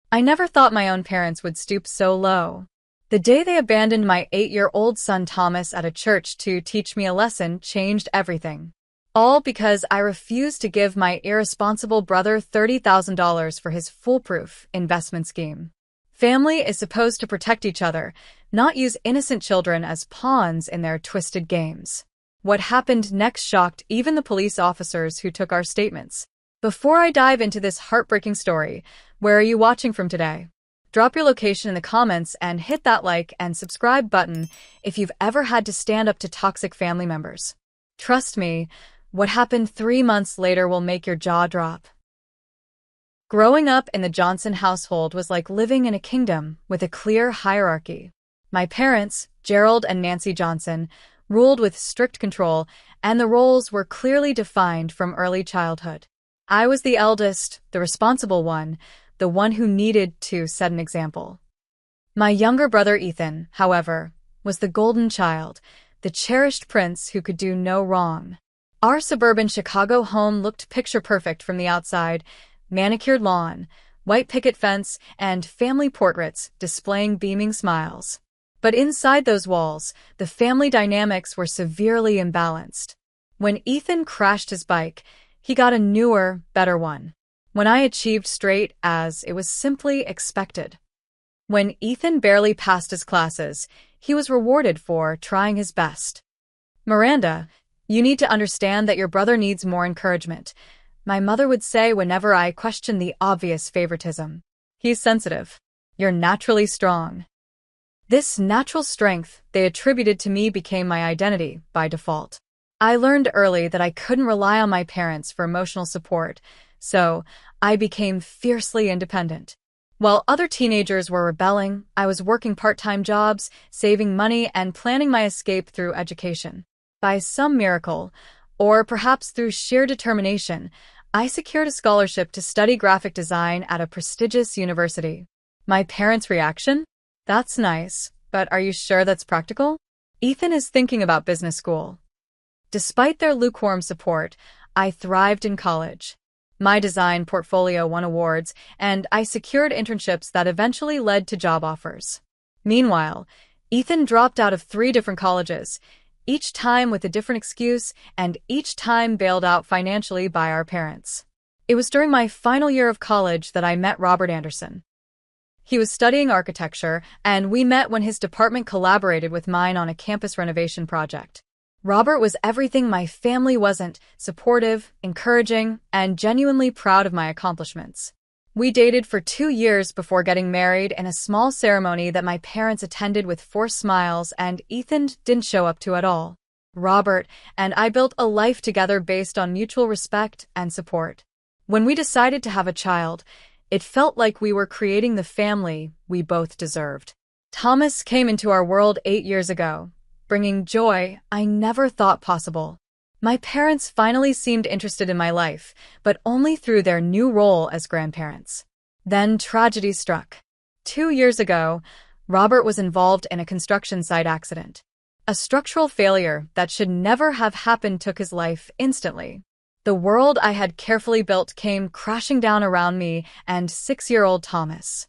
I never thought my own parents would stoop so low. The day they abandoned my 8-year-old son Thomas at a church to teach me a lesson changed everything. All because I refused to give my irresponsible brother $30,000 for his foolproof investment scheme. Family is supposed to protect each other, not use innocent children as pawns in their twisted games. What happened next shocked even the police officers who took our statements. Before I dive into this heartbreaking story, where are you watching from today? Drop your location in the comments and hit that like and subscribe button if you've ever had to stand up to toxic family members. Trust me, what happened 3 months later will make your jaw drop. Growing up in the Johnson household was like living in a kingdom with a clear hierarchy. My parents, Gerald and Nancy Johnson, ruled with strict control, and the roles were clearly defined from early childhood. I was the eldest, the responsible one, the one who needed to set an example. My younger brother Ethan, however, was the golden child, the cherished prince who could do no wrong. Our suburban Chicago home looked picture-perfect from the outside: manicured lawn, white picket fence, and family portraits displaying beaming smiles. But inside those walls, the family dynamics were severely imbalanced. When Ethan crashed his bike, he got a newer, better one. When I achieved straight A's, it was simply expected. When Ethan barely passed his classes, he was rewarded for trying his best. "Miranda, you need to understand that your brother needs more encouragement," my mother would say whenever I questioned the obvious favoritism. "He's sensitive. You're naturally strong." This natural strength they attributed to me became my identity by default. I learned early that I couldn't rely on my parents for emotional support, so I became fiercely independent. While other teenagers were rebelling, I was working part-time jobs, saving money, and planning my escape through education. By some miracle, or perhaps through sheer determination, I secured a scholarship to study graphic design at a prestigious university. My parents' reaction? "That's nice, but are you sure that's practical? Ethan is thinking about business school." Despite their lukewarm support, I thrived in college. My design portfolio won awards, and I secured internships that eventually led to job offers. Meanwhile, Ethan dropped out of 3 different colleges, each time with a different excuse, and each time bailed out financially by our parents. It was during my final year of college that I met Robert Anderson. He was studying architecture, and we met when his department collaborated with mine on a campus renovation project. Robert was everything my family wasn't: supportive, encouraging, and genuinely proud of my accomplishments. We dated for 2 years before getting married in a small ceremony that my parents attended with forced smiles and Ethan didn't show up to at all. Robert and I built a life together based on mutual respect and support. When we decided to have a child, it felt like we were creating the family we both deserved. Thomas came into our world 8 years ago, bringing joy I never thought possible. My parents finally seemed interested in my life, but only through their new role as grandparents. Then tragedy struck. 2 years ago, Robert was involved in a construction site accident. A structural failure that should never have happened took his life instantly. The world I had carefully built came crashing down around me and 6-year-old Thomas.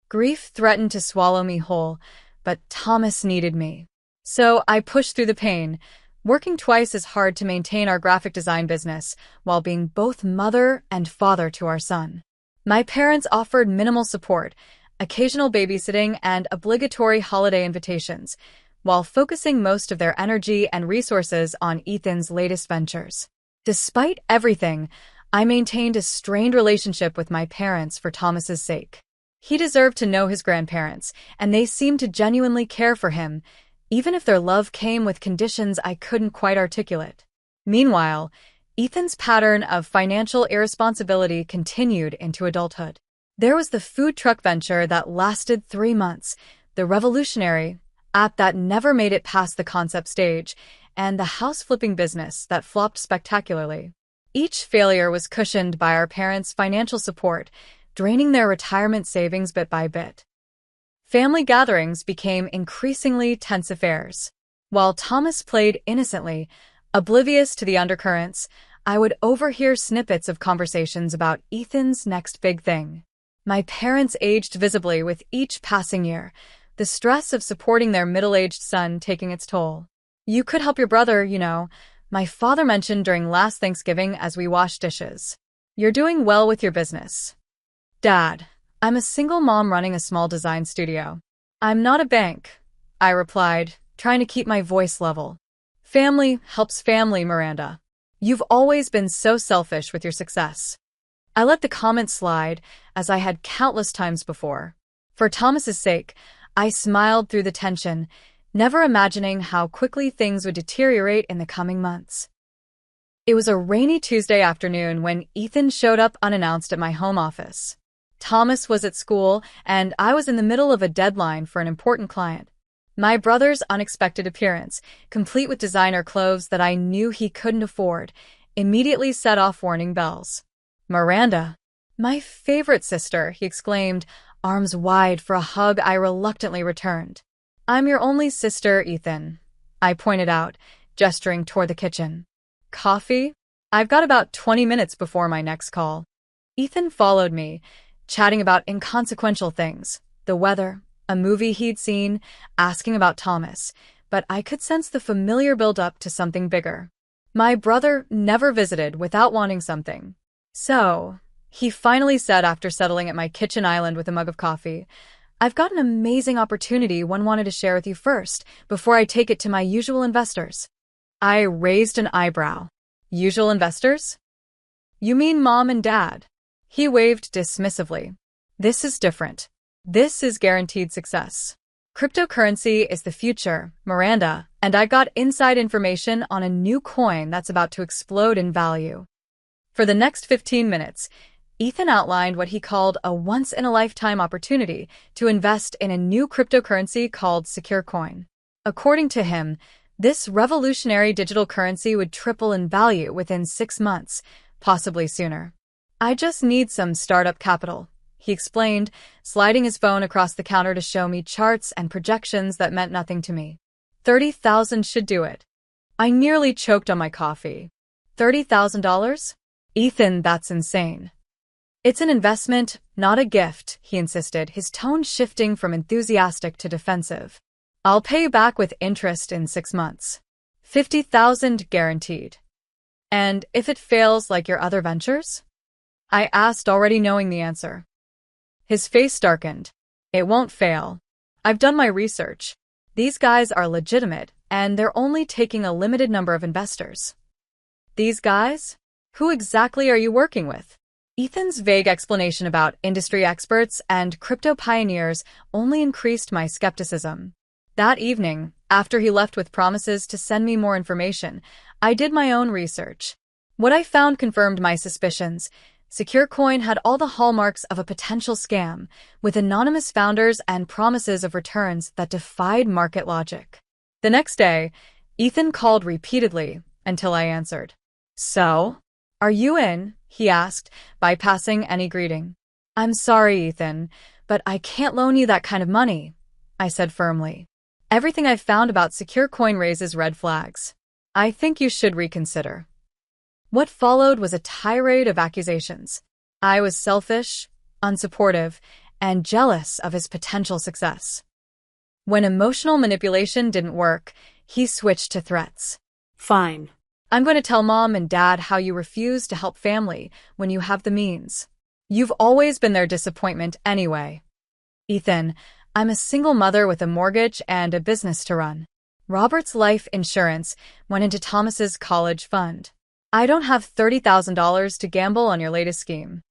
Grief threatened to swallow me whole, but Thomas needed me. So I pushed through the pain, working twice as hard to maintain our graphic design business while being both mother and father to our son. My parents offered minimal support, occasional babysitting, and obligatory holiday invitations, while focusing most of their energy and resources on Ethan's latest ventures. Despite everything, I maintained a strained relationship with my parents for Thomas's sake. He deserved to know his grandparents, and they seemed to genuinely care for him, even if their love came with conditions I couldn't quite articulate. Meanwhile, Ethan's pattern of financial irresponsibility continued into adulthood. There was the food truck venture that lasted 3 months, the revolutionary app that never made it past the concept stage, and the house-flipping business that flopped spectacularly. Each failure was cushioned by our parents' financial support, draining their retirement savings bit by bit. Family gatherings became increasingly tense affairs. While Thomas played innocently, oblivious to the undercurrents, I would overhear snippets of conversations about Ethan's next big thing. My parents aged visibly with each passing year, the stress of supporting their middle-aged son taking its toll. You could help your brother, my father mentioned during last Thanksgiving as we washed dishes. You're doing well with your business. Dad, I'm a single mom running a small design studio. I'm not a bank, I replied, trying to keep my voice level. Family helps family, Miranda. You've always been so selfish with your success. I let the comment slide, as I had countless times before. For Thomas's sake, I smiled through the tension, never imagining how quickly things would deteriorate in the coming months. It was a rainy Tuesday afternoon when Ethan showed up unannounced at my home office. Thomas was at school, and I was in the middle of a deadline for an important client. My brother's unexpected appearance, complete with designer clothes that I knew he couldn't afford, immediately set off warning bells. Miranda, my favorite sister, he exclaimed, arms wide for a hug I reluctantly returned. I'm your only sister, Ethan, I pointed out, gesturing toward the kitchen. Coffee? I've got about 20 minutes before my next call. Ethan followed me, chatting about inconsequential things, the weather, a movie he'd seen, asking about Thomas, but I could sense the familiar build-up to something bigger. My brother never visited without wanting something. So, he finally said after settling at my kitchen island with a mug of coffee, I've got an amazing opportunity one wanted to share with you first, before I take it to my usual investors. I raised an eyebrow. Usual investors? You mean mom and dad? He waved dismissively. This is different. This is guaranteed success. Cryptocurrency is the future, Miranda, and I got inside information on a new coin that's about to explode in value. For the next 15 minutes, Ethan outlined what he called a once-in-a-lifetime opportunity to invest in a new cryptocurrency called Secure Coin. According to him, this revolutionary digital currency would triple in value within 6 months, possibly sooner. I just need some startup capital, he explained, sliding his phone across the counter to show me charts and projections that meant nothing to me. $30,000 should do it. I nearly choked on my coffee. $30,000? Ethan, that's insane. It's an investment, not a gift, he insisted, his tone shifting from enthusiastic to defensive. I'll pay you back with interest in 6 months. $50,000 guaranteed. And if it fails like your other ventures? I asked, already knowing the answer. His face darkened. It won't fail. I've done my research. These guys are legitimate, and they're only taking a limited number of investors. These guys? Who exactly are you working with? Ethan's vague explanation about industry experts and crypto pioneers only increased my skepticism. That evening, after he left with promises to send me more information, I did my own research. What I found confirmed my suspicions. Secure Coin had all the hallmarks of a potential scam, with anonymous founders and promises of returns that defied market logic. The next day, Ethan called repeatedly until I answered. So? Are you in? He asked, bypassing any greeting. I'm sorry, Ethan, but I can't loan you that kind of money, I said firmly. Everything I've found about Secure Coin raises red flags. I think you should reconsider. What followed was a tirade of accusations. I was selfish, unsupportive, and jealous of his potential success. When emotional manipulation didn't work, he switched to threats. Fine. I'm going to tell Mom and Dad how you refuse to help family when you have the means. You've always been their disappointment anyway. Ethan, I'm a single mother with a mortgage and a business to run. Robert's life insurance went into Thomas's college fund. I don't have $30,000 to gamble on your latest scheme.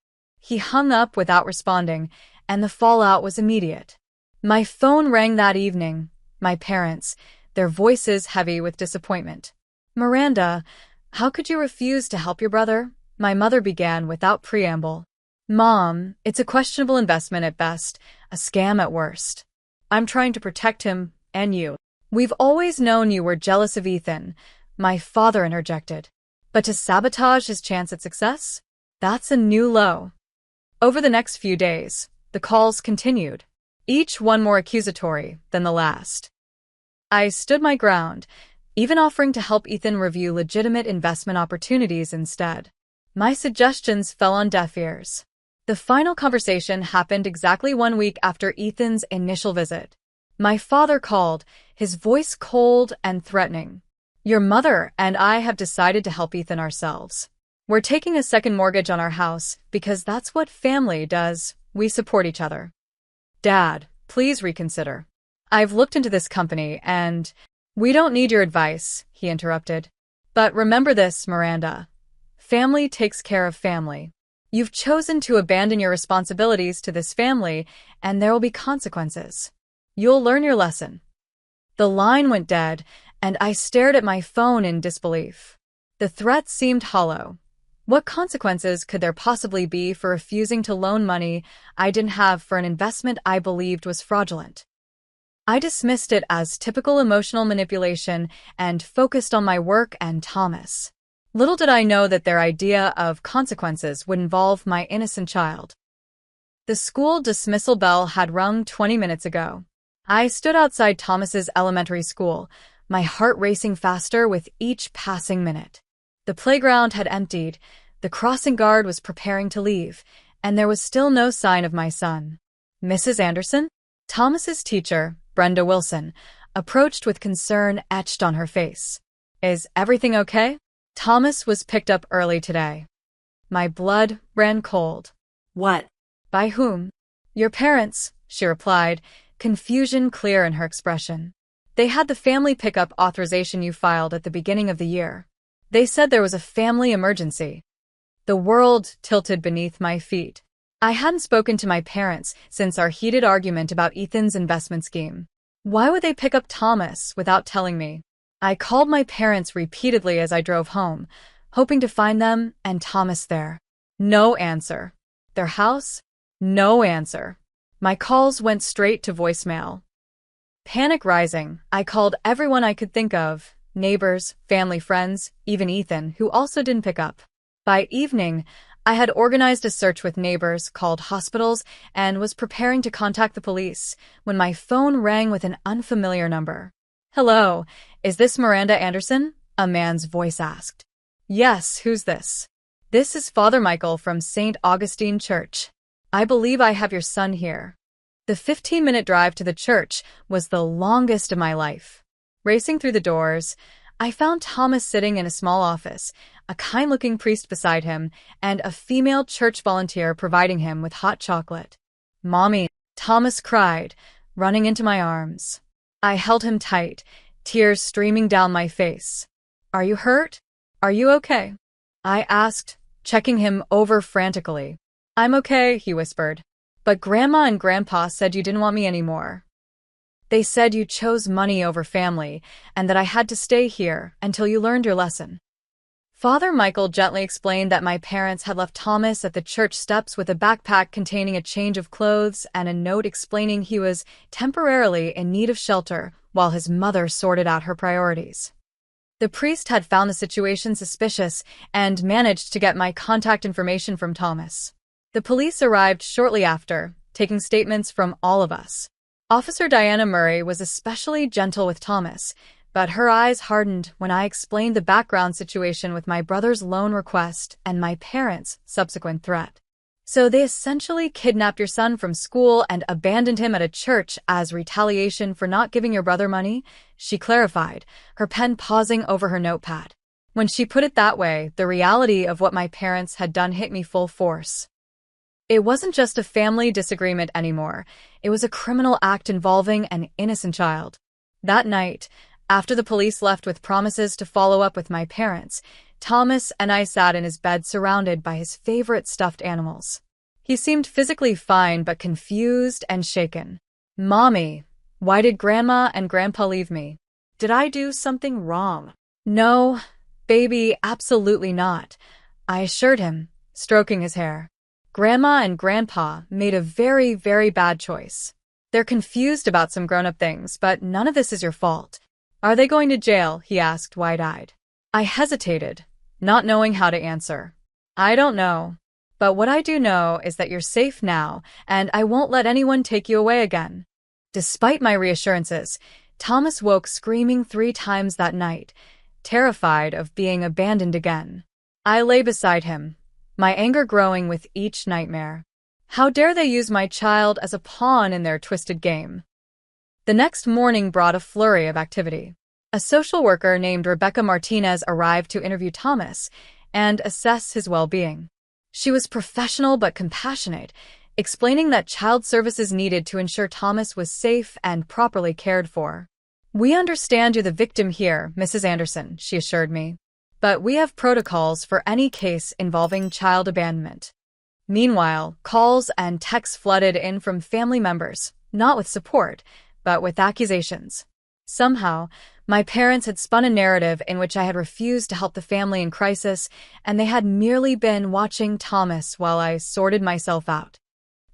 He hung up without responding, and the fallout was immediate. My phone rang that evening. My parents, their voices heavy with disappointment. Miranda, how could you refuse to help your brother? My mother began without preamble. Mom, it's a questionable investment at best, a scam at worst. I'm trying to protect him, and you. We've always known you were jealous of Ethan, my father interjected. But to sabotage his chance at success? That's a new low. Over the next few days, the calls continued, each one more accusatory than the last. I stood my ground, even offering to help Ethan review legitimate investment opportunities instead. My suggestions fell on deaf ears. The final conversation happened exactly 1 week after Ethan's initial visit. My father called, his voice cold and threatening. Your mother and I have decided to help Ethan ourselves. We're taking a second mortgage on our house because that's what family does. We support each other. Dad, please reconsider. I've looked into this company and… We don't need your advice, he interrupted. But remember this, Miranda. Family takes care of family. You've chosen to abandon your responsibilities to this family, and there will be consequences. You'll learn your lesson. The line went dead, and I stared at my phone in disbelief. The threat seemed hollow. What consequences could there possibly be for refusing to loan money I didn't have for an investment I believed was fraudulent? I dismissed it as typical emotional manipulation and focused on my work and Thomas. Little did I know that their idea of consequences would involve my innocent child. The school dismissal bell had rung 20 minutes ago. I stood outside Thomas's elementary school, my heart racing faster with each passing minute. The playground had emptied, the crossing guard was preparing to leave, and there was still no sign of my son. Mrs. Anderson? Thomas's teacher, Brenda Wilson, approached with concern etched on her face. Is everything okay? Thomas was picked up early today. My blood ran cold. What? By whom? Your parents, she replied, confusion clear in her expression. They had the family pickup authorization you filed at the beginning of the year. They said there was a family emergency. The world tilted beneath my feet. I hadn't spoken to my parents since our heated argument about Ethan's investment scheme. Why would they pick up Thomas without telling me? I called my parents repeatedly as I drove home, hoping to find them and Thomas there. No answer. Their house? No answer. My calls went straight to voicemail. Panic rising, I called everyone I could think of, neighbors, family friends, even Ethan, who also didn't pick up. By evening, I had organized a search with neighbors, called hospitals, and was preparing to contact the police when my phone rang with an unfamiliar number. Hello, is this Miranda Anderson? A man's voice asked. Yes, who's this? This is Father Michael from St. Augustine Church. I believe I have your son here. The 15-minute drive to the church was the longest of my life. Racing through the doors, I found Thomas sitting in a small office, a kind-looking priest beside him, and a female church volunteer providing him with hot chocolate. Mommy, Thomas cried, running into my arms. I held him tight, tears streaming down my face. Are you hurt? Are you okay? I asked, checking him over frantically. I'm okay, he whispered. But Grandma and Grandpa said you didn't want me anymore. They said you chose money over family, and that I had to stay here until you learned your lesson. Father Michael gently explained that my parents had left Thomas at the church steps with a backpack containing a change of clothes and a note explaining he was temporarily in need of shelter while his mother sorted out her priorities. The priest had found the situation suspicious and managed to get my contact information from Thomas. The police arrived shortly after, taking statements from all of us. Officer Diana Murray was especially gentle with Thomas, but her eyes hardened when I explained the background situation with my brother's loan request and my parents' subsequent threat. So they essentially kidnapped your son from school and abandoned him at a church as retaliation for not giving your brother money, she clarified, her pen pausing over her notepad. When she put it that way, the reality of what my parents had done hit me full force. It wasn't just a family disagreement anymore. It was a criminal act involving an innocent child. That night, after the police left with promises to follow up with my parents, Thomas and I sat in his bed surrounded by his favorite stuffed animals. He seemed physically fine but confused and shaken. Mommy, why did Grandma and Grandpa leave me? Did I do something wrong? No, baby, absolutely not, I assured him, stroking his hair. Grandma and Grandpa made a very, very bad choice. They're confused about some grown-up things, but none of this is your fault. Are they going to jail? He asked, wide-eyed. I hesitated, not knowing how to answer. I don't know. But what I do know is that you're safe now, and I won't let anyone take you away again. Despite my reassurances, Thomas woke screaming 3 times that night, terrified of being abandoned again. I lay beside him, my anger growing with each nightmare. How dare they use my child as a pawn in their twisted game? The next morning brought a flurry of activity. A social worker named Rebecca Martinez arrived to interview Thomas and assess his well-being. She was professional but compassionate, explaining that child services needed to ensure Thomas was safe and properly cared for. "We understand you're the victim here, Mrs. Anderson," she assured me. "But we have protocols for any case involving child abandonment." Meanwhile, calls and texts flooded in from family members, not with support, but with accusations. Somehow, my parents had spun a narrative in which I had refused to help the family in crisis, and they had merely been watching Thomas while I sorted myself out.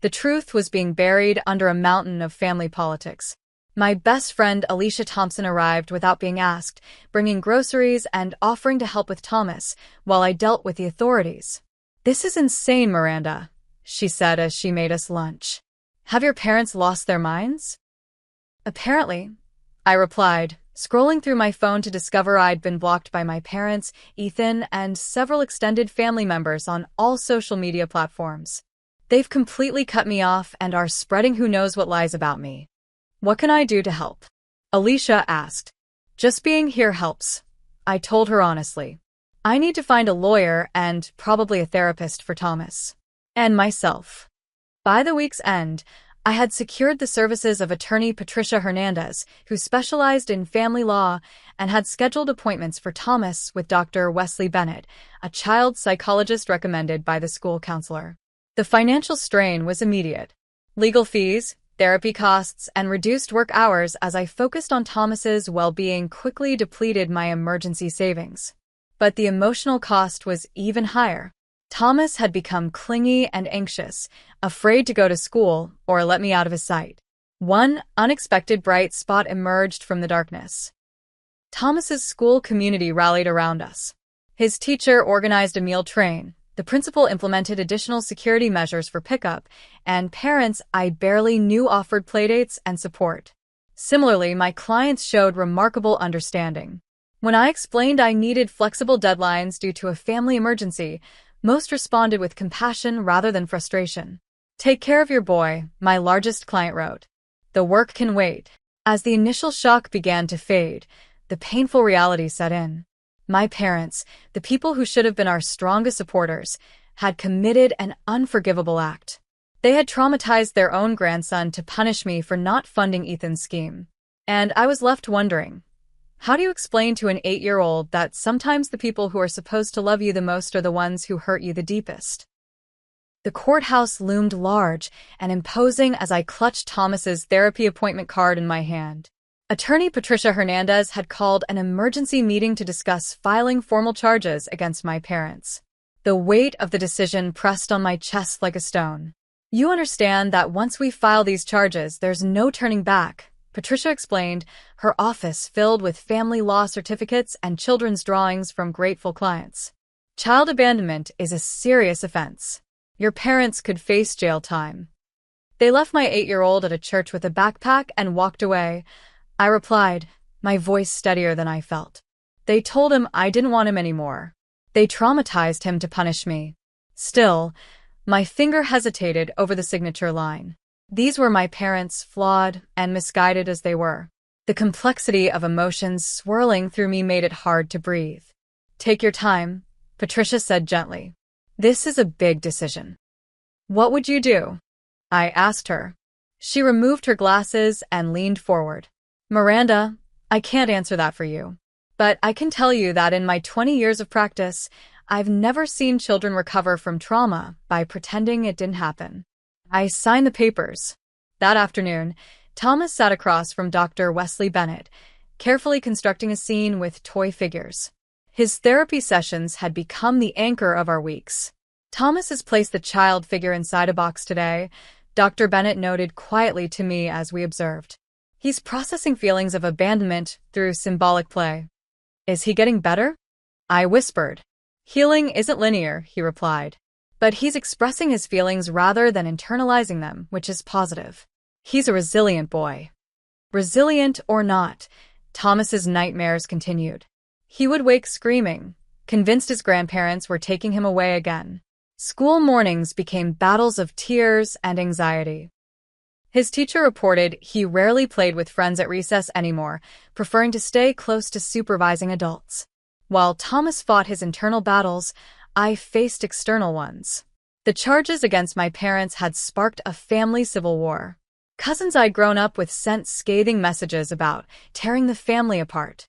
The truth was being buried under a mountain of family politics. My best friend Alicia Thompson arrived without being asked, bringing groceries and offering to help with Thomas, while I dealt with the authorities. "This is insane, Miranda," she said as she made us lunch. "Have your parents lost their minds?" "Apparently," I replied, scrolling through my phone to discover I'd been blocked by my parents, Ethan, and several extended family members on all social media platforms. "They've completely cut me off and are spreading who knows what lies about me. What can I do to help?" Alicia asked. "Just being here helps," I told her honestly. "I need to find a lawyer and probably a therapist for Thomas. And myself." By the week's end, I had secured the services of attorney Patricia Hernandez, who specialized in family law, and had scheduled appointments for Thomas with Dr. Wesley Bennett, a child psychologist recommended by the school counselor. The financial strain was immediate. Legal fees, therapy costs, and reduced work hours as I focused on Thomas's well-being quickly depleted my emergency savings. But the emotional cost was even higher. Thomas had become clingy and anxious, afraid to go to school or let me out of his sight. One unexpected bright spot emerged from the darkness. Thomas's school community rallied around us. His teacher organized a meal train, the principal implemented additional security measures for pickup, and parents I barely knew offered playdates and support. Similarly, my clients showed remarkable understanding. When I explained I needed flexible deadlines due to a family emergency, most responded with compassion rather than frustration. "Take care of your boy," my largest client wrote. "The work can wait." As the initial shock began to fade, the painful reality set in. My parents, the people who should have been our strongest supporters, had committed an unforgivable act. They had traumatized their own grandson to punish me for not funding Ethan's scheme. And I was left wondering, how do you explain to an 8-year-old that sometimes the people who are supposed to love you the most are the ones who hurt you the deepest? The courthouse loomed large and imposing as I clutched Thomas's therapy appointment card in my hand. Attorney Patricia Hernandez had called an emergency meeting to discuss filing formal charges against my parents. The weight of the decision pressed on my chest like a stone. "You understand that once we file these charges, there's no turning back," Patricia explained, her office filled with family law certificates and children's drawings from grateful clients. "Child abandonment is a serious offense. Your parents could face jail time." "They left my 8-year-old at a church with a backpack and walked away," I replied, my voice steadier than I felt. "They told him I didn't want him anymore. They traumatized him to punish me." Still, my finger hesitated over the signature line. These were my parents, flawed and misguided as they were. The complexity of emotions swirling through me made it hard to breathe. "Take your time," Patricia said gently. "This is a big decision." "What would you do?" I asked her. She removed her glasses and leaned forward. "Miranda, I can't answer that for you. But I can tell you that in my 20 years of practice, I've never seen children recover from trauma by pretending it didn't happen." I signed the papers. That afternoon, Thomas sat across from Dr. Wesley Bennett, carefully constructing a scene with toy figures. His therapy sessions had become the anchor of our weeks. "Thomas has placed the child figure inside a box today," Dr. Bennett noted quietly to me as we observed. "He's processing feelings of abandonment through symbolic play." "Is he getting better?" I whispered. "Healing isn't linear," he replied. "But he's expressing his feelings rather than internalizing them, which is positive. He's a resilient boy." Resilient or not, Thomas's nightmares continued. He would wake screaming, convinced his grandparents were taking him away again. School mornings became battles of tears and anxiety. His teacher reported he rarely played with friends at recess anymore, preferring to stay close to supervising adults. While Thomas fought his internal battles, I faced external ones. The charges against my parents had sparked a family civil war. Cousins I'd grown up with sent scathing messages about tearing the family apart.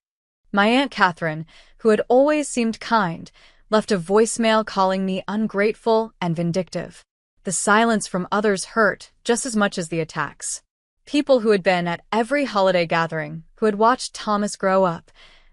My Aunt Catherine, who had always seemed kind, left a voicemail calling me ungrateful and vindictive. The silence from others hurt just as much as the attacks. People who had been at every holiday gathering, who had watched Thomas grow up,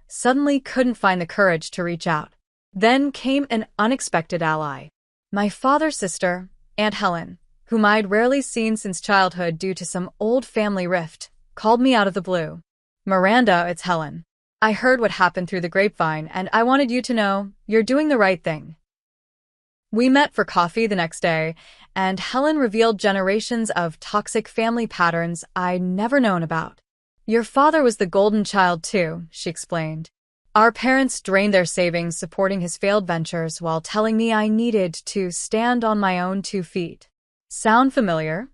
suddenly couldn't find the courage to reach out. Then came an unexpected ally. My father's sister, Aunt Helen, whom I'd rarely seen since childhood due to some old family rift, called me out of the blue. "Miranda, it's Helen. I heard what happened through the grapevine, and I wanted you to know you're doing the right thing." We met for coffee the next day, and Helen revealed generations of toxic family patterns I'd never known about. "Your father was the golden child too," she explained. "Our parents drained their savings supporting his failed ventures while telling me I needed to stand on my own 2 feet. Sound familiar?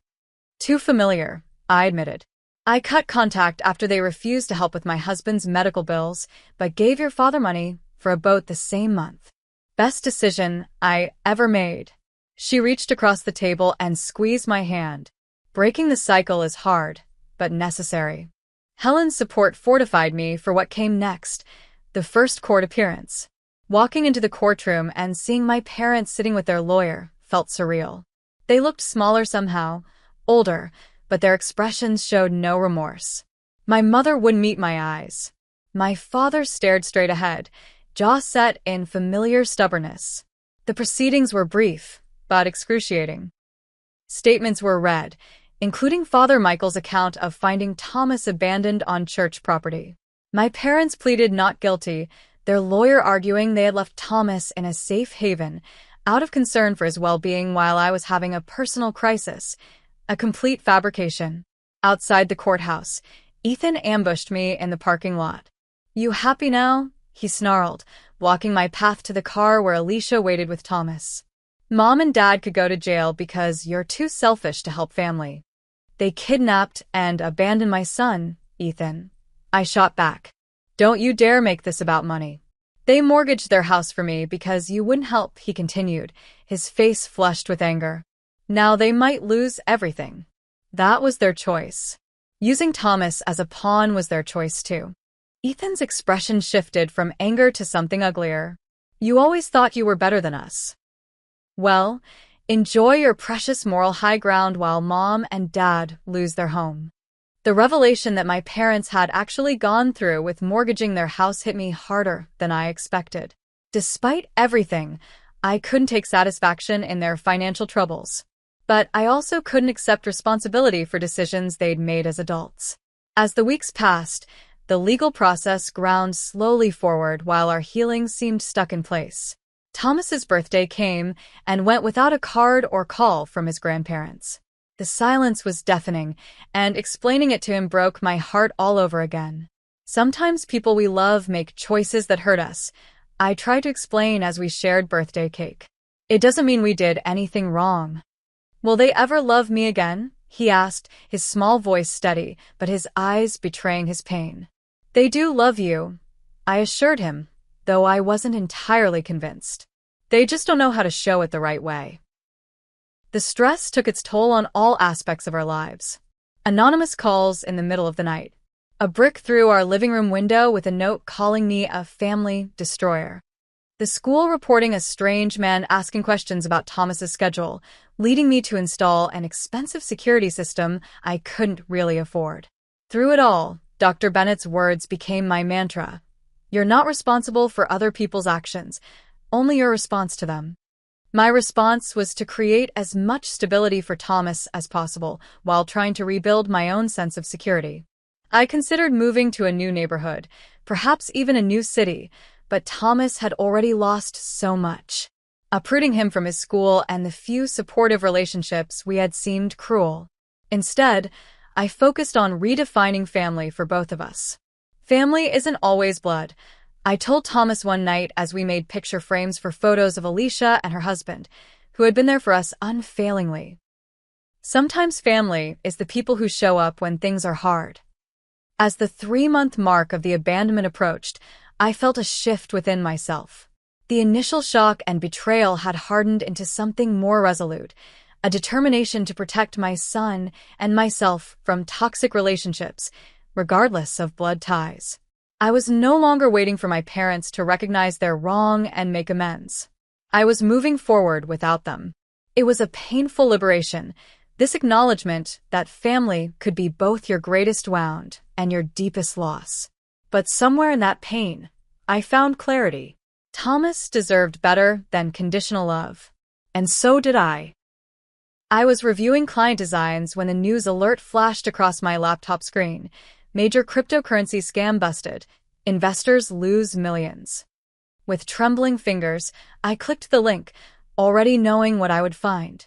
Too familiar, I admitted. I cut contact after they refused to help with my husband's medical bills, but gave your father money for a boat the same month. Best decision I ever made." She reached across the table and squeezed my hand. Breaking the cycle is hard, but necessary. Helen's support fortified me for what came next, the first court appearance. Walking into the courtroom and seeing my parents sitting with their lawyer felt surreal. They looked smaller somehow, older, but their expressions showed no remorse. My mother wouldn't meet my eyes. My father stared straight ahead, jaw set in familiar stubbornness. The proceedings were brief, but excruciating. Statements were read, including Father Michael's account of finding Thomas abandoned on church property. My parents pleaded not guilty, their lawyer arguing they had left Thomas in a safe haven, out of concern for his well-being while I was having a personal crisis. A complete fabrication. Outside the courthouse, Ethan ambushed me in the parking lot. "You happy now?" he snarled, blocking my path to the car where Alicia waited with Thomas. "Mom and Dad could go to jail because you're too selfish to help family. They kidnapped and abandoned my son, Ethan." I shot back. "Don't you dare make this about money. They mortgaged their house for me because you wouldn't help," he continued, his face flushed with anger. "Now they might lose everything. That was their choice. Using Thomas as a pawn was their choice too." Ethan's expression shifted from anger to something uglier. "You always thought you were better than us. Well, enjoy your precious moral high ground while Mom and Dad lose their home." The revelation that my parents had actually gone through with mortgaging their house hit me harder than I expected. Despite everything, I couldn't take satisfaction in their financial troubles. But I also couldn't accept responsibility for decisions they'd made as adults. As the weeks passed, the legal process ground slowly forward while our healing seemed stuck in place. Thomas's birthday came and went without a card or call from his grandparents. The silence was deafening, and explaining it to him broke my heart all over again. "Sometimes people we love make choices that hurt us," I tried to explain as we shared birthday cake. "It doesn't mean we did anything wrong." "Will they ever love me again?" he asked, his small voice steady, but his eyes betraying his pain. "They do love you," I assured him, though I wasn't entirely convinced. "They just don't know how to show it the right way." The stress took its toll on all aspects of our lives. Anonymous calls in the middle of the night. A brick through our living room window with a note calling me a family destroyer. The school reporting a strange man asking questions about Thomas's schedule, leading me to install an expensive security system I couldn't really afford. Through it all, Dr. Bennett's words became my mantra. "You're not responsible for other people's actions, only your response to them." My response was to create as much stability for Thomas as possible while trying to rebuild my own sense of security. I considered moving to a new neighborhood, perhaps even a new city, but Thomas had already lost so much. Uprooting him from his school and the few supportive relationships we had seemed cruel. Instead, I focused on redefining family for both of us. "Family isn't always blood," I told Thomas one night as we made picture frames for photos of Alicia and her husband. who had been there for us unfailingly. Sometimes family is the people who show up when things are hard. As the 3-month mark of the abandonment approached, I felt a shift within myself. The initial shock and betrayal had hardened into something more resolute, a determination to protect my son and myself from toxic relationships, regardless of blood ties. I was no longer waiting for my parents to recognize their wrong and make amends. I was moving forward without them. It was a painful liberation, this acknowledgement that family could be both your greatest wound and your deepest loss. But somewhere in that pain, I found clarity. Thomas deserved better than conditional love. And so did I. I was reviewing client designs when the news alert flashed across my laptop screen. Major cryptocurrency scam busted. Investors lose millions. With trembling fingers, I clicked the link, already knowing what I would find.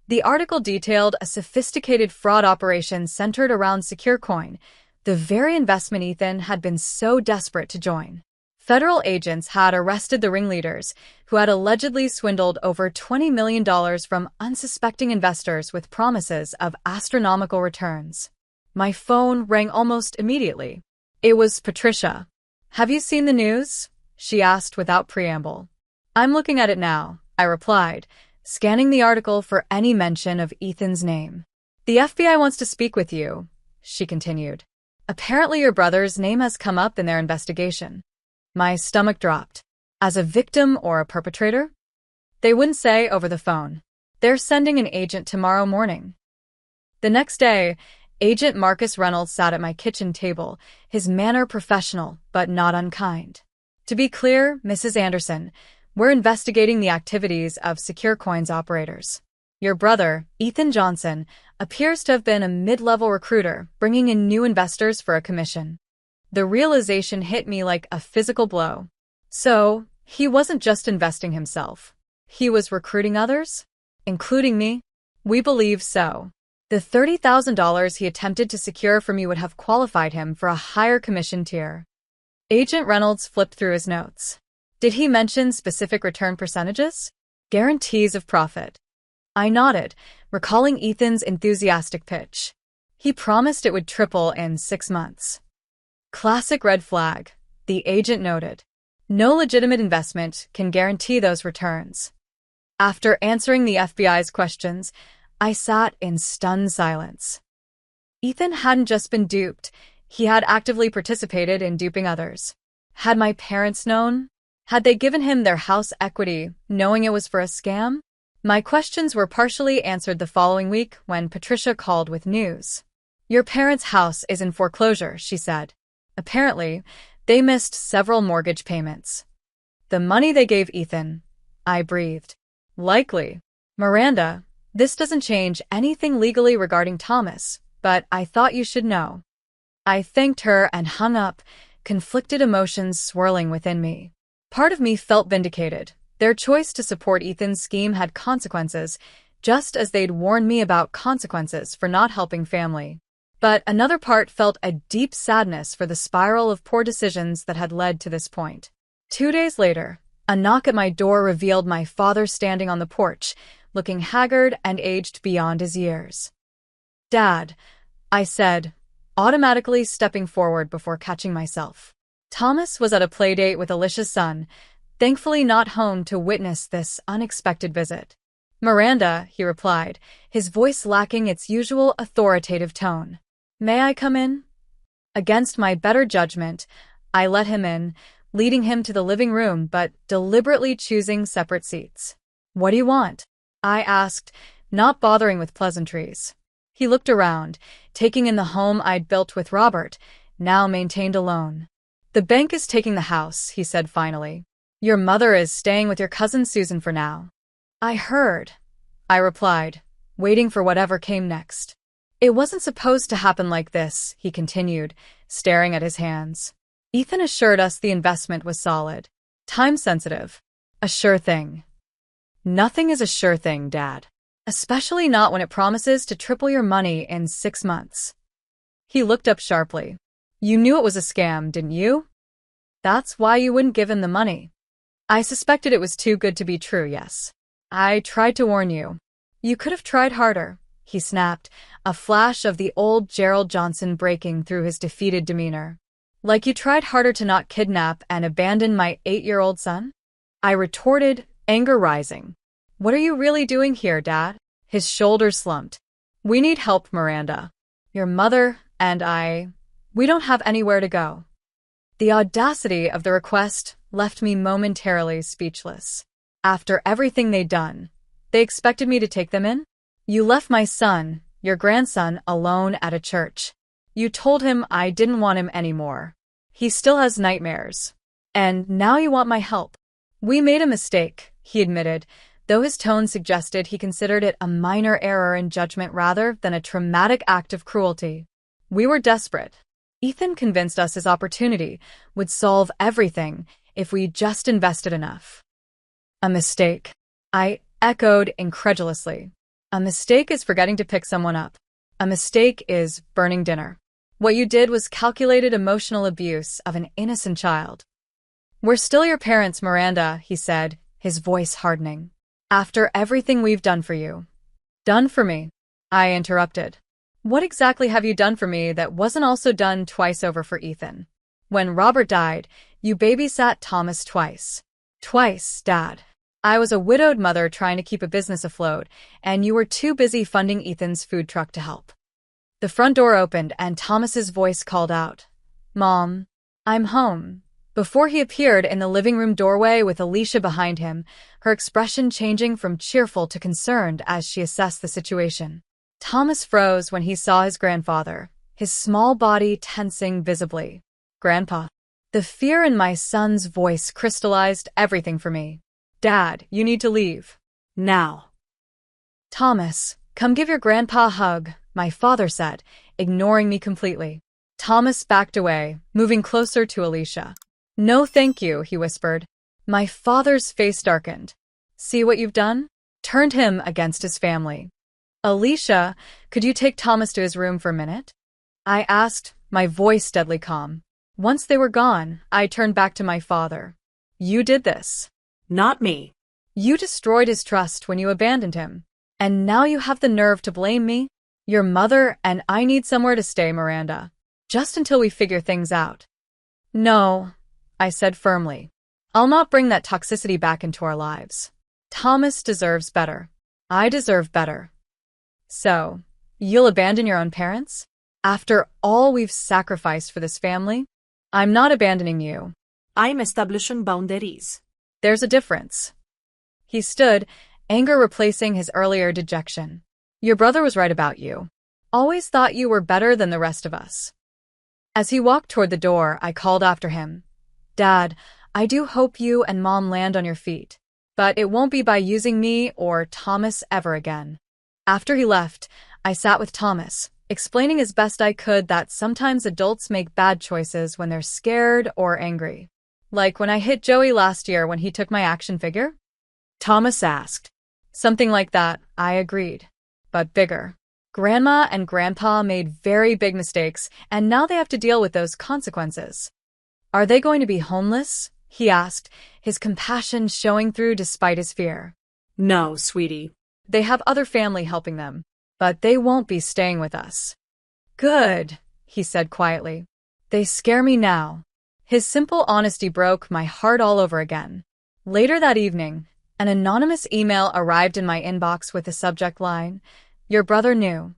The article detailed a sophisticated fraud operation centered around SecureCoin, the very investment Ethan had been so desperate to join. Federal agents had arrested the ringleaders, who had allegedly swindled over $20 million from unsuspecting investors with promises of astronomical returns. My phone rang almost immediately. It was Patricia. "Have you seen the news?" she asked without preamble. "I'm looking at it now," I replied, scanning the article for any mention of Ethan's name. "The FBI wants to speak with you," she continued. "Apparently your brother's name has come up in their investigation." My stomach dropped. As a victim or a perpetrator? They wouldn't say over the phone. "They're sending an agent tomorrow morning." The next day, Agent Marcus Reynolds sat at my kitchen table, his manner professional but not unkind. "To be clear, Mrs. Anderson, we're investigating the activities of SecureCoin's operators. Your brother, Ethan Johnson, appears to have been a mid-level recruiter, bringing in new investors for a commission." The realization hit me like a physical blow. So, he wasn't just investing himself. He was recruiting others? Including me? "We believe so. The $30,000 he attempted to secure from you would have qualified him for a higher commission tier." Agent Reynolds flipped through his notes. "Did he mention specific return percentages? Guarantees of profit?" I nodded, recalling Ethan's enthusiastic pitch. He promised it would triple in 6 months. "Classic red flag," the agent noted. "No legitimate investment can guarantee those returns." After answering the FBI's questions, I sat in stunned silence. Ethan hadn't just been duped, he had actively participated in duping others. Had my parents known? Had they given him their house equity, knowing it was for a scam? My questions were partially answered the following week when Patricia called with news. "Your parents' house is in foreclosure," she said. "Apparently, they missed several mortgage payments." "The money they gave Ethan," I breathed. "Likely. Miranda, this doesn't change anything legally regarding Thomas, but I thought you should know." I thanked her and hung up, conflicted emotions swirling within me. Part of me felt vindicated. Their choice to support Ethan's scheme had consequences, just as they'd warned me about consequences for not helping family. But another part felt a deep sadness for the spiral of poor decisions that had led to this point. 2 days later, a knock at my door revealed my father standing on the porch, looking haggard and aged beyond his years. "Dad," I said, automatically stepping forward before catching myself. Thomas was at a playdate with Alicia's son, thankfully not home to witness this unexpected visit. "Miranda," he replied, his voice lacking its usual authoritative tone. "May I come in?" Against my better judgment, I let him in, leading him to the living room but deliberately choosing separate seats. "What do you want?" I asked, not bothering with pleasantries. He looked around, taking in the home I'd built with Robert, now maintained alone. "The bank is taking the house," he said finally. "Your mother is staying with your cousin Susan for now." "I heard," I replied, waiting for whatever came next. "It wasn't supposed to happen like this," he continued, staring at his hands. "Ethan assured us the investment was solid. Time-sensitive. A sure thing." "Nothing is a sure thing, Dad. Especially not when it promises to triple your money in 6 months." He looked up sharply. "You knew it was a scam, didn't you? That's why you wouldn't give him the money." "I suspected it was too good to be true, yes." I tried to warn you. You could have tried harder, he snapped, a flash of the old Gerald Johnson breaking through his defeated demeanor. Like you tried harder to not kidnap and abandon my 8-year-old son? I retorted, anger rising. What are you really doing here, Dad? His shoulders slumped. We need help, Miranda. Your mother and we don't have anywhere to go. The audacity of the request left me momentarily speechless. After everything they'd done, they expected me to take them in? You left my son, your grandson, alone at a church. You told him I didn't want him anymore. He still has nightmares. And now you want my help. We made a mistake, he admitted, though his tone suggested he considered it a minor error in judgment rather than a traumatic act of cruelty. We were desperate. Ethan convinced us his opportunity would solve everything if we just invested enough. A mistake, I echoed incredulously. A mistake is forgetting to pick someone up. A mistake is burning dinner. What you did was calculated emotional abuse of an innocent child. We're still your parents, Miranda, he said, his voice hardening. After everything we've done for you. Done for me, I interrupted. What exactly have you done for me that wasn't also done twice over for Ethan? When Robert died, you babysat Thomas twice. Twice, Dad. I was a widowed mother trying to keep a business afloat, and you were too busy funding Ethan's food truck to help. The front door opened and Thomas's voice called out, Mom, I'm home. Before he appeared in the living room doorway with Alicia behind him, her expression changing from cheerful to concerned as she assessed the situation. Thomas froze when he saw his grandfather, his small body tensing visibly. Grandpa. The fear in my son's voice crystallized everything for me. Dad, you need to leave. Now. Thomas, come give your grandpa a hug, my father said, ignoring me completely. Thomas backed away, moving closer to Alicia. No thank you, he whispered. My father's face darkened. See what you've done? Turned him against his family. Alicia, could you take Thomas to his room for a minute? I asked, my voice deadly calm. Once they were gone, I turned back to my father. You did this. Not me. You destroyed his trust when you abandoned him. And now you have the nerve to blame me? Your mother and I need somewhere to stay, Miranda. Just until we figure things out. No, I said firmly. I'll not bring that toxicity back into our lives. Thomas deserves better. I deserve better. So, you'll abandon your own parents? After all we've sacrificed for this family? I'm not abandoning you. I'm establishing boundaries. There's a difference. He stood, anger replacing his earlier dejection. Your brother was right about you. Always thought you were better than the rest of us. As he walked toward the door, I called after him. Dad, I do hope you and Mom land on your feet. But it won't be by using me or Thomas ever again. After he left, I sat with Thomas, explaining as best I could that sometimes adults make bad choices when they're scared or angry. Like when I hit Joey last year when he took my action figure? Thomas asked. Something like that, I agreed. But bigger. Grandma and Grandpa made very big mistakes, and now they have to deal with those consequences. Are they going to be homeless? He asked, his compassion showing through despite his fear. No, sweetie. They have other family helping them, but they won't be staying with us. Good, he said quietly. They scare me now. His simple honesty broke my heart all over again. Later that evening, an anonymous email arrived in my inbox with the subject line, Your brother knew.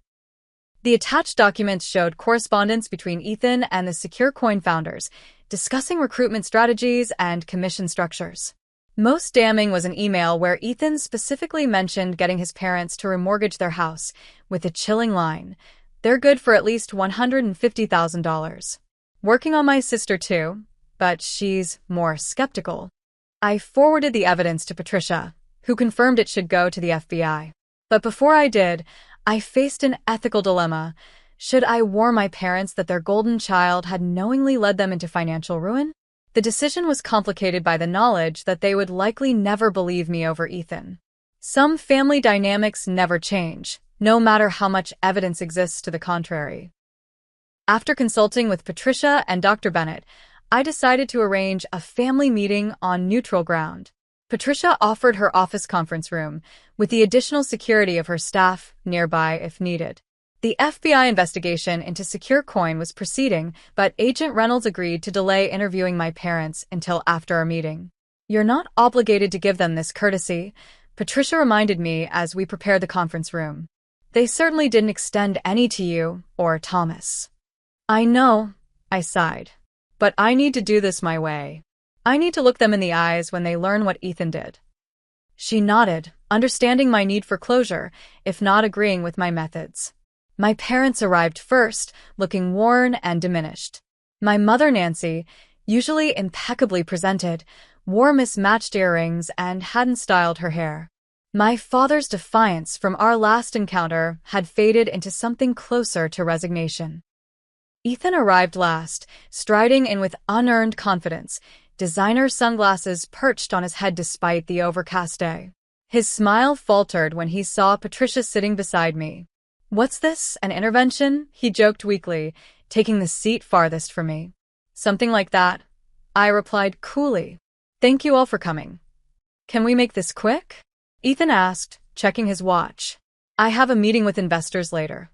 The attached documents showed correspondence between Ethan and the Secure Coin founders, discussing recruitment strategies and commission structures. Most damning was an email where Ethan specifically mentioned getting his parents to remortgage their house, with a chilling line, They're good for at least $150,000. Working on my sister too, but she's more skeptical. I forwarded the evidence to Patricia, who confirmed it should go to the FBI. But before I did, I faced an ethical dilemma. Should I warn my parents that their golden child had knowingly led them into financial ruin? The decision was complicated by the knowledge that they would likely never believe me over Ethan. Some family dynamics never change, no matter how much evidence exists to the contrary. After consulting with Patricia and Dr. Bennett, I decided to arrange a family meeting on neutral ground. Patricia offered her office conference room, with the additional security of her staff nearby if needed. The FBI investigation into Secure Coin was proceeding, but Agent Reynolds agreed to delay interviewing my parents until after our meeting. "You're not obligated to give them this courtesy," Patricia reminded me as we prepared the conference room. "They certainly didn't extend any to you or Thomas." "I know," I sighed. "But I need to do this my way. I need to look them in the eyes when they learn what Ethan did." She nodded, understanding my need for closure, if not agreeing with my methods. My parents arrived first, looking worn and diminished. My mother, Nancy, usually impeccably presented, wore mismatched earrings and hadn't styled her hair. My father's defiance from our last encounter had faded into something closer to resignation. Ethan arrived last, striding in with unearned confidence, designer sunglasses perched on his head despite the overcast day. His smile faltered when he saw Patricia sitting beside me. "What's this, an intervention?" he joked weakly, taking the seat farthest from me. "Something like that," I replied coolly. "Thank you all for coming. Can we make this quick?" Ethan asked, checking his watch. "I have a meeting with investors later."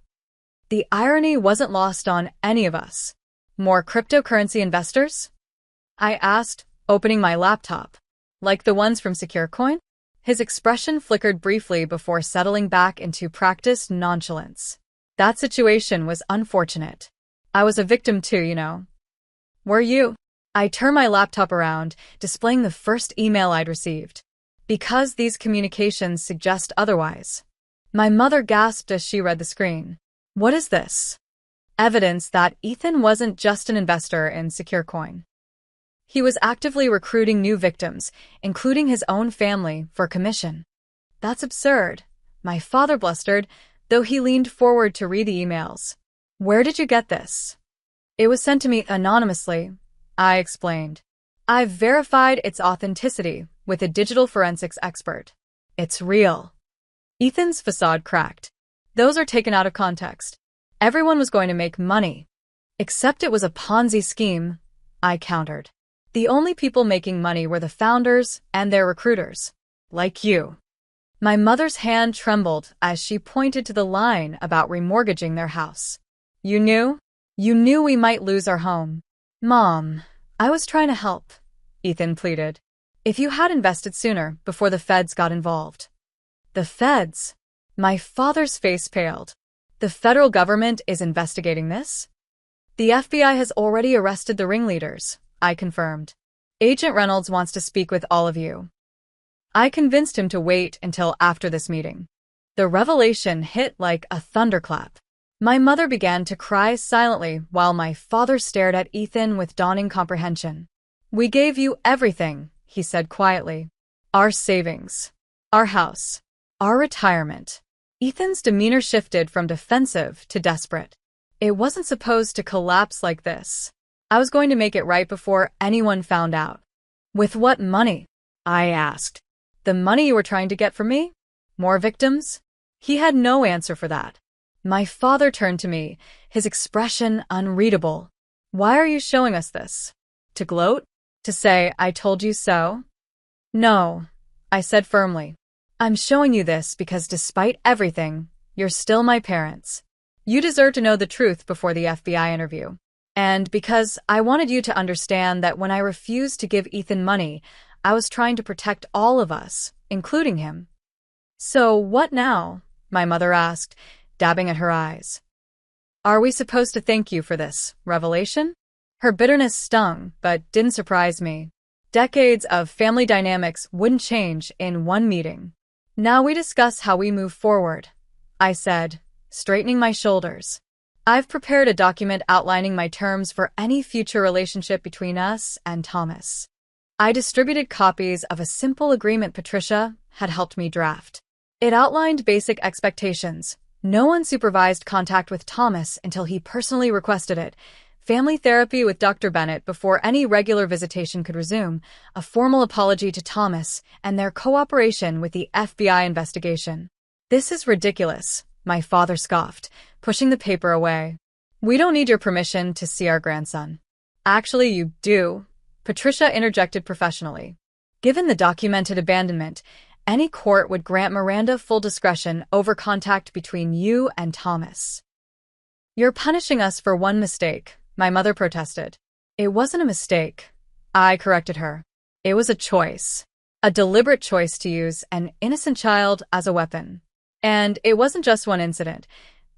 The irony wasn't lost on any of us. "More cryptocurrency investors?" I asked, opening my laptop. "Like the ones from Secure Coin?" His expression flickered briefly before settling back into practiced nonchalance. "That situation was unfortunate. I was a victim too, you know." "Were you?" I turned my laptop around, displaying the first email I'd received. "Because these communications suggest otherwise." My mother gasped as she read the screen. "What is this?" Evidence that Ethan wasn't just an investor in Secure Coin. He was actively recruiting new victims, including his own family, for commission. "That's absurd," my father blustered, though he leaned forward to read the emails. "Where did you get this?" "It was sent to me anonymously," I explained. "I've verified its authenticity with a digital forensics expert. It's real." Ethan's facade cracked. "Those are taken out of context. Everyone was going to make money." "Except it was a Ponzi scheme," I countered. "The only people making money were the founders and their recruiters. Like you." My mother's hand trembled as she pointed to the line about remortgaging their house. "You knew? You knew we might lose our home." "Mom, I was trying to help," Ethan pleaded. "If you had invested sooner, before the feds got involved." "The feds?" My father's face paled. "The federal government is investigating this?" "The FBI has already arrested the ringleaders," I confirmed. "Agent Reynolds wants to speak with all of you." I convinced him to wait until after this meeting. The revelation hit like a thunderclap. My mother began to cry silently while my father stared at Ethan with dawning comprehension. "We gave you everything," he said quietly. "Our savings. Our house. Our retirement." Ethan's demeanor shifted from defensive to desperate. "It wasn't supposed to collapse like this. I was going to make it right before anyone found out." "With what money?" I asked. "The money you were trying to get from me? More victims?" He had no answer for that. My father turned to me, his expression unreadable. "Why are you showing us this? To gloat? To say, 'I told you so'?" "No," I said firmly. "I'm showing you this because despite everything, you're still my parents. You deserve to know the truth before the FBI interview. And because I wanted you to understand that when I refused to give Ethan money, I was trying to protect all of us, including him." "So what now?" my mother asked, dabbing at her eyes. "Are we supposed to thank you for this revelation?" Her bitterness stung, but didn't surprise me. Decades of family dynamics wouldn't change in one meeting. "Now we discuss how we move forward," I said, straightening my shoulders. "I've prepared a document outlining my terms for any future relationship between us and Thomas." I distributed copies of a simple agreement Patricia had helped me draft. It outlined basic expectations: no unsupervised contact with Thomas until he personally requested it, family therapy with Dr. Bennett before any regular visitation could resume, a formal apology to Thomas, and their cooperation with the FBI investigation. "This is ridiculous," my father scoffed, pushing the paper away. "We don't need your permission to see our grandson." "Actually, you do," Patricia interjected professionally. Given the documented abandonment, any court would grant Miranda full discretion over contact between you and Thomas. You're punishing us for one mistake, my mother protested. It wasn't a mistake, I corrected her. It was a choice. A deliberate choice to use an innocent child as a weapon. And it wasn't just one incident.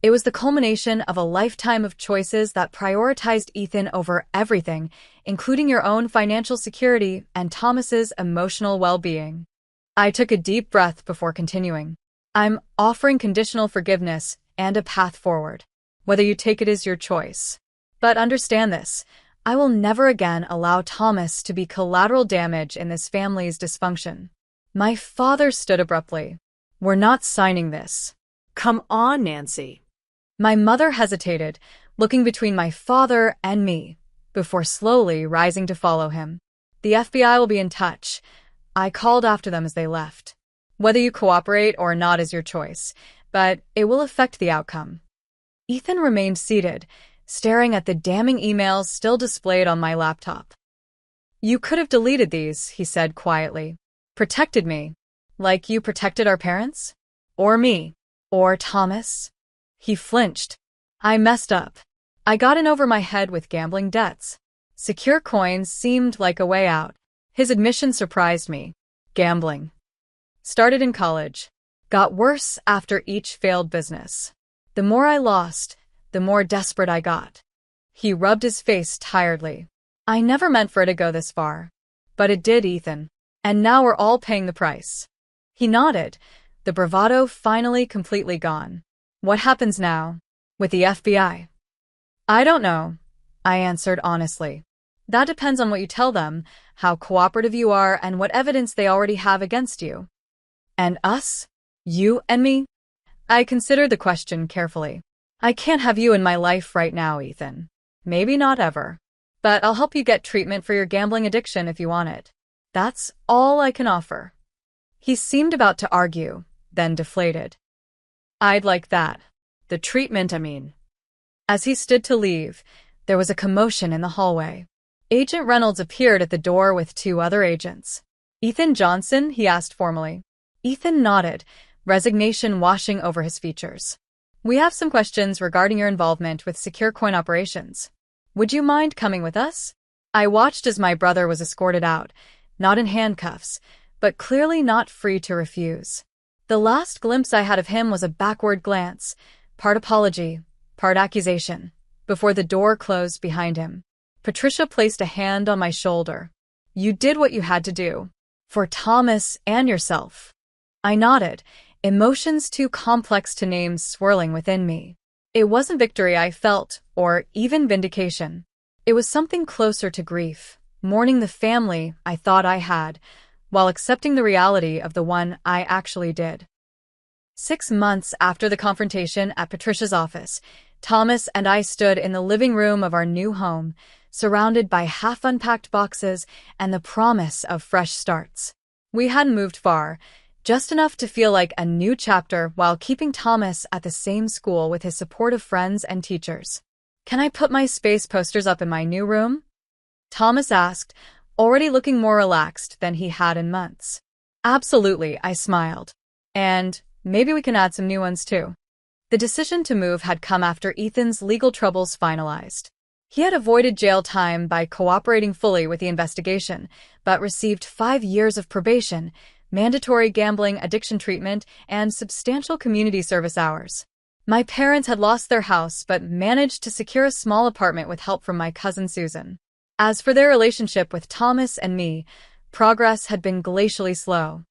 It was the culmination of a lifetime of choices that prioritized Ethan over everything, including your own financial security and Thomas's emotional well-being. I took a deep breath before continuing. I'm offering conditional forgiveness and a path forward. Whether you take it is your choice. But understand this, I will never again allow Thomas to be collateral damage in this family's dysfunction. My father stood abruptly. We're not signing this. Come on, Nancy. My mother hesitated, looking between my father and me, before slowly rising to follow him. The FBI will be in touch. I called after them as they left. Whether you cooperate or not is your choice, but it will affect the outcome. Ethan remained seated, staring at the damning emails still displayed on my laptop. You could have deleted these, he said quietly. Protected me. Like you protected our parents? Or me? Or Thomas? He flinched. I messed up. I got in over my head with gambling debts. Secure coins seemed like a way out. His admission surprised me. Gambling. Started in college. Got worse after each failed business. The more I lost, the more desperate I got. He rubbed his face tiredly. I never meant for it to go this far. But it did, Ethan. And now we're all paying the price. He nodded, the bravado finally completely gone. What happens now? With the FBI? I don't know, I answered honestly. That depends on what you tell them, how cooperative you are, and what evidence they already have against you. And us? You and me? I considered the question carefully. I can't have you in my life right now, Ethan. Maybe not ever. But I'll help you get treatment for your gambling addiction if you want it. That's all I can offer. He seemed about to argue, then deflated. I'd like that. The treatment, I mean. As he stood to leave, there was a commotion in the hallway. Agent Reynolds appeared at the door with two other agents. Ethan Johnson, he asked formally. Ethan nodded, resignation washing over his features. We have some questions regarding your involvement with secure coin operations. Would you mind coming with us? I watched as my brother was escorted out, not in handcuffs, but clearly not free to refuse. The last glimpse I had of him was a backward glance, part apology, part accusation, before the door closed behind him. Patricia placed a hand on my shoulder. You did what you had to do. For Thomas and yourself. I nodded, emotions too complex to name swirling within me. It wasn't victory I felt, or even vindication. It was something closer to grief, mourning the family I thought I had, while accepting the reality of the one I actually did. 6 months after the confrontation at Patricia's office, Thomas and I stood in the living room of our new home, surrounded by half-unpacked boxes and the promise of fresh starts. We hadn't moved far, just enough to feel like a new chapter while keeping Thomas at the same school with his supportive friends and teachers. Can I put my space posters up in my new room? Thomas asked, already looking more relaxed than he had in months. Absolutely, I smiled. And maybe we can add some new ones too. The decision to move had come after Ethan's legal troubles finalized. He had avoided jail time by cooperating fully with the investigation, but received 5 years of probation, mandatory gambling addiction treatment, and substantial community service hours. My parents had lost their house but managed to secure a small apartment with help from my cousin Susan. As for their relationship with Thomas and me, progress had been glacially slow.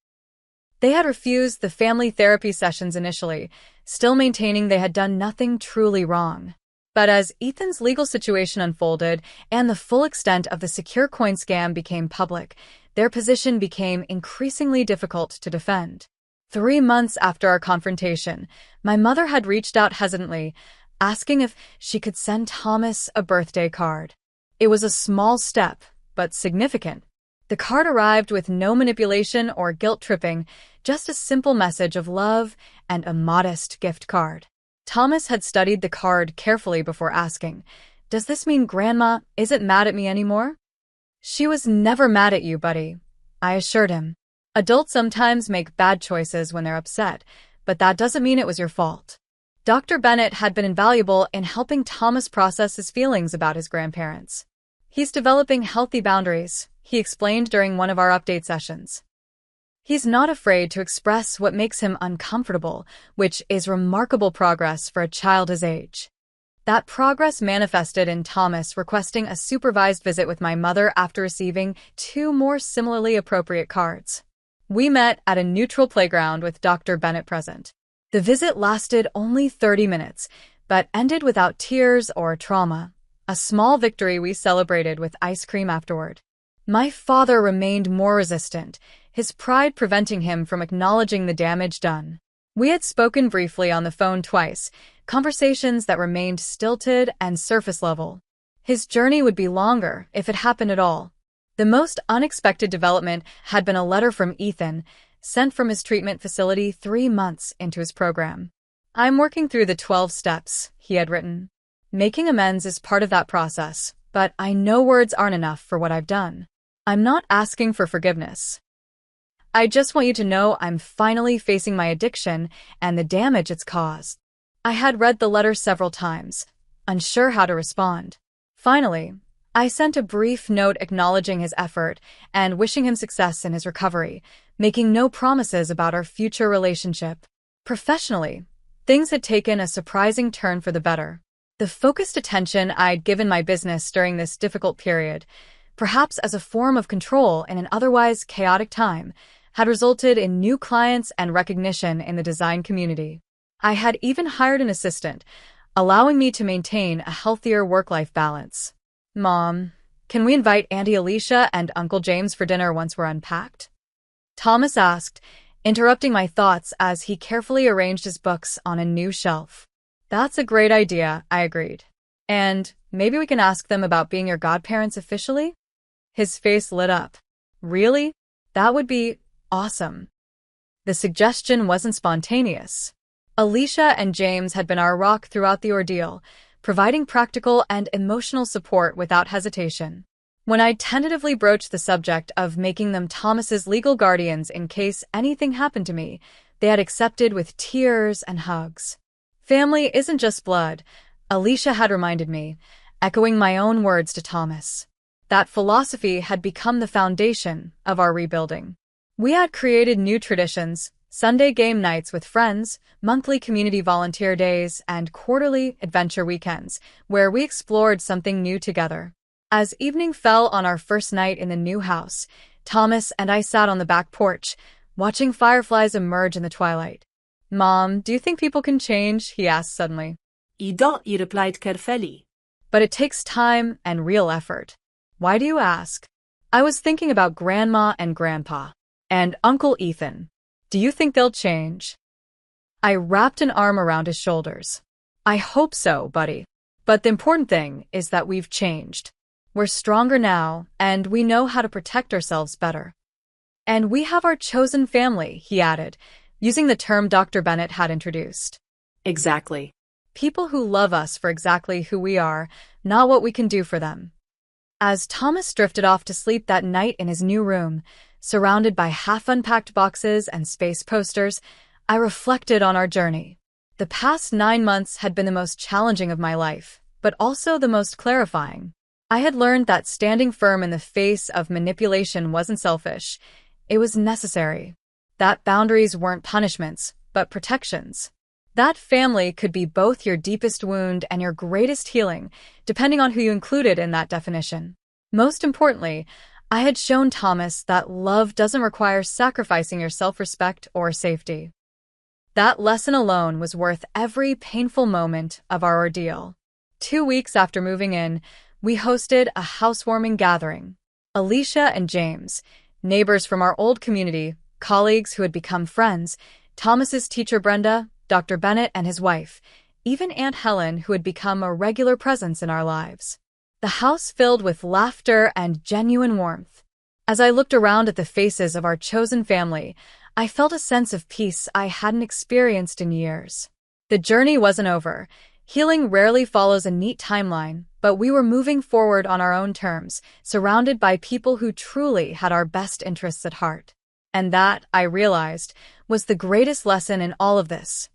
They had refused the family therapy sessions initially, still maintaining they had done nothing truly wrong. But as Ethan's legal situation unfolded and the full extent of the secure coin scam became public, their position became increasingly difficult to defend. 3 months after our confrontation, my mother had reached out hesitantly, asking if she could send Thomas a birthday card. It was a small step, but significant. The card arrived with no manipulation or guilt-tripping, just a simple message of love and a modest gift card. Thomas had studied the card carefully before asking, "Does this mean Grandma isn't mad at me anymore?" "She was never mad at you, buddy," I assured him. Adults sometimes make bad choices when they're upset, but that doesn't mean it was your fault. Dr. Bennett had been invaluable in helping Thomas process his feelings about his grandparents. He's developing healthy boundaries, he explained during one of our update sessions. He's not afraid to express what makes him uncomfortable, which is remarkable progress for a child his age. That progress manifested in Thomas requesting a supervised visit with my mother after receiving 2 more similarly appropriate cards. We met at a neutral playground with Dr. Bennett present. The visit lasted only 30 minutes, but ended without tears or trauma. A small victory we celebrated with ice cream afterward. My father remained more resistant, his pride preventing him from acknowledging the damage done. We had spoken briefly on the phone twice, conversations that remained stilted and surface level. His journey would be longer, if it happened at all. The most unexpected development had been a letter from Ethan, sent from his treatment facility 3 months into his program. "I'm working through the 12 steps," he had written. "Making amends is part of that process, but I know words aren't enough for what I've done. I'm not asking for forgiveness. I just want you to know I'm finally facing my addiction and the damage it's caused." I had read the letter several times, unsure how to respond. Finally, I sent a brief note acknowledging his effort and wishing him success in his recovery, making no promises about our future relationship. Professionally, things had taken a surprising turn for the better. The focused attention I'd given my business during this difficult period, perhaps as a form of control in an otherwise chaotic time, had resulted in new clients and recognition in the design community. I had even hired an assistant, allowing me to maintain a healthier work-life balance. "Mom, can we invite Auntie Alicia and Uncle James for dinner once we're unpacked?" Thomas asked, interrupting my thoughts as he carefully arranged his books on a new shelf. "That's a great idea," I agreed. "And maybe we can ask them about being your godparents officially?" His face lit up. "Really? That would be awesome." The suggestion wasn't spontaneous. Alicia and James had been our rock throughout the ordeal, providing practical and emotional support without hesitation. When I tentatively broached the subject of making them Thomas's legal guardians in case anything happened to me, they had accepted with tears and hugs. "Family isn't just blood," Alicia had reminded me, echoing my own words to Thomas. That philosophy had become the foundation of our rebuilding. We had created new traditions, Sunday game nights with friends, monthly community volunteer days, and quarterly adventure weekends, where we explored something new together. As evening fell on our first night in the new house, Thomas and I sat on the back porch, watching fireflies emerge in the twilight. "Mom, do you think people can change?" he asked suddenly. "I replied carefully. "But it takes time and real effort." "Why do you ask?" "I was thinking about Grandma and Grandpa. And Uncle Ethan. Do you think they'll change?" I wrapped an arm around his shoulders. "I hope so, buddy. But the important thing is that we've changed. We're stronger now, and we know how to protect ourselves better. And we have our chosen family," he added, using the term Dr. Bennett had introduced. Exactly. "People who love us for exactly who we are, not what we can do for them." As Thomas drifted off to sleep that night in his new room, surrounded by half-unpacked boxes and space posters, I reflected on our journey. The past 9 months had been the most challenging of my life, but also the most clarifying. I had learned that standing firm in the face of manipulation wasn't selfish. It was necessary. That boundaries weren't punishments, but protections. That family could be both your deepest wound and your greatest healing, depending on who you included in that definition. Most importantly, I had shown Thomas that love doesn't require sacrificing your self-respect or safety. That lesson alone was worth every painful moment of our ordeal. 2 weeks after moving in, we hosted a housewarming gathering. Alicia and James, neighbors from our old community, colleagues who had become friends, Thomas's teacher Brenda, Dr. Bennett and his wife, even Aunt Helen, who had become a regular presence in our lives. The house filled with laughter and genuine warmth. As I looked around at the faces of our chosen family, I felt a sense of peace I hadn't experienced in years. The journey wasn't over. Healing rarely follows a neat timeline, but we were moving forward on our own terms, surrounded by people who truly had our best interests at heart. And that, I realized, was the greatest lesson in all of this.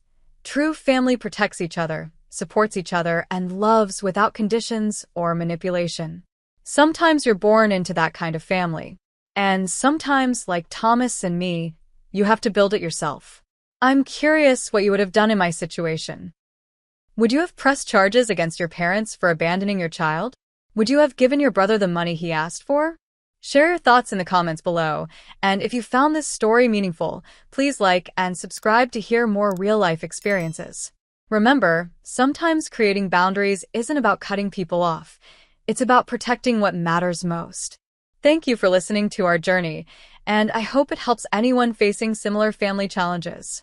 True family protects each other, supports each other, and loves without conditions or manipulation. Sometimes you're born into that kind of family. And sometimes, like Thomas and me, you have to build it yourself. I'm curious what you would have done in my situation. Would you have pressed charges against your parents for abandoning your child? Would you have given your brother the money he asked for? Share your thoughts in the comments below, and if you found this story meaningful, please like and subscribe to hear more real-life experiences. Remember, sometimes creating boundaries isn't about cutting people off. It's about protecting what matters most. Thank you for listening to our journey, and I hope it helps anyone facing similar family challenges.